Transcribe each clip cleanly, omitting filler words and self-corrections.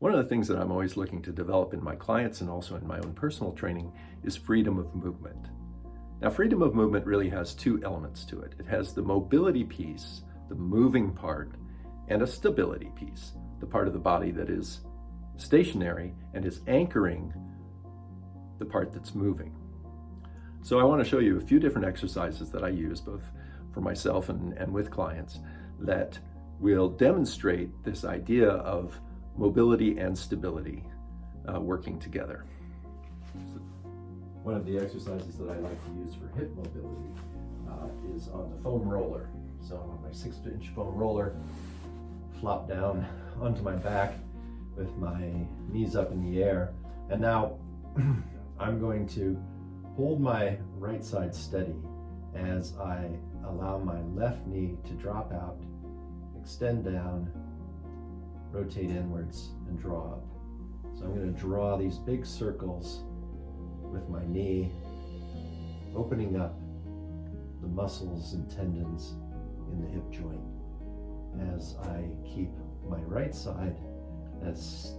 One of the things that I'm always looking to develop in my clients and also in my own personal training is freedom of movement. Now, freedom of movement really has two elements to it. It has the mobility piece, the moving part, and a stability piece, the part of the body that is stationary and is anchoring the part that's moving. So I want to show you a few different exercises that I use both for myself and with clients that will demonstrate this idea of mobility and stability working together. So one of the exercises that I like to use for hip mobility is on the foam roller. So on my 6-inch foam roller, flop down onto my back with my knees up in the air. And now I'm going to hold my right side steady as I allow my left knee to drop out, extend down, rotate inwards, and draw up. So I'm going to draw these big circles with my knee, opening up the muscles and tendons in the hip joint as I keep my right side as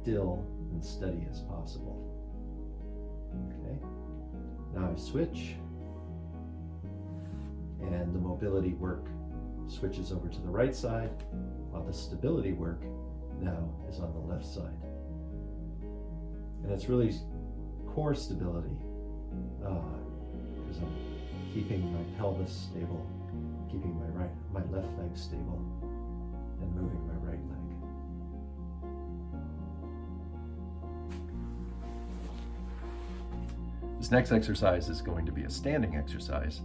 still and steady as possible. Okay, now I switch, and the mobility work switches over to the right side, while the stability work now is on the left side. And it's really core stability because I'm keeping my pelvis stable, keeping my left leg stable, and moving my right leg. This next exercise is going to be a standing exercise,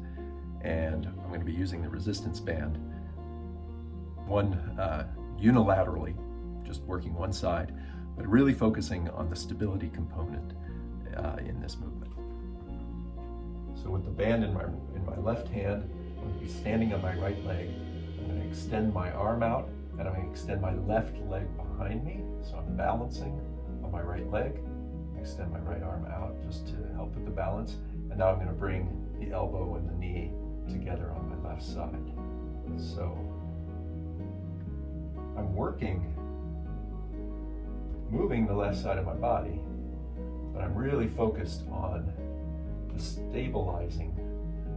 and I'm going to be using the resistance band, one unilaterally, just working one side, but really focusing on the stability component in this movement. So with the band in my left hand, I'm going to be standing on my right leg. I'm going to extend my arm out, and I'm going to extend my left leg behind me, so I'm balancing on my right leg. Extend my right arm out just to help with the balance. And now I'm going to bring the elbow and the knee together on my left side. So I'm moving the left side of my body, but I'm really focused on the stabilizing,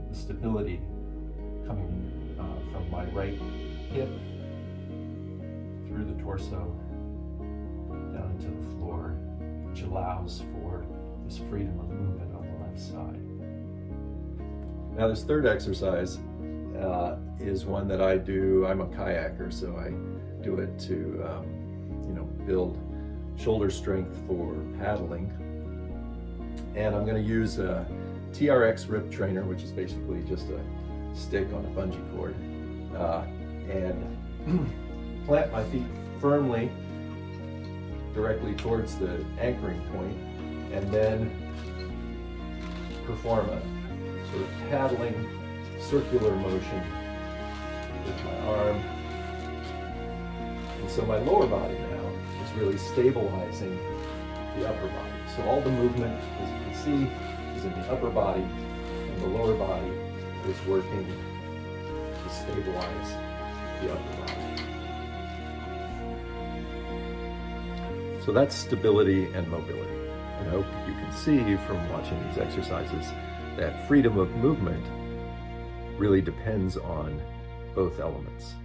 the stability coming from my right hip through the torso down into the floor, which allows for this freedom of movement on the left side. Now this third exercise is one that I do. I'm a kayaker, so I do it to build shoulder strength for paddling. And I'm going to use a TRX Rip Trainer, which is basically just a stick on a bungee cord, and plant my feet firmly directly towards the anchoring point, and then perform a sort of paddling circular motion with my arm. And so my lower body now is really stabilizing the upper body. So all the movement, as you can see, is in the upper body, and the lower body is working to stabilize the upper body. So that's stability and mobility. And I hope you can see from watching these exercises that freedom of movement really depends on both elements,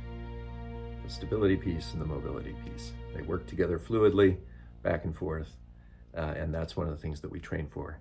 the stability piece and the mobility piece. They work together fluidly, back and forth, and that's one of the things that we train for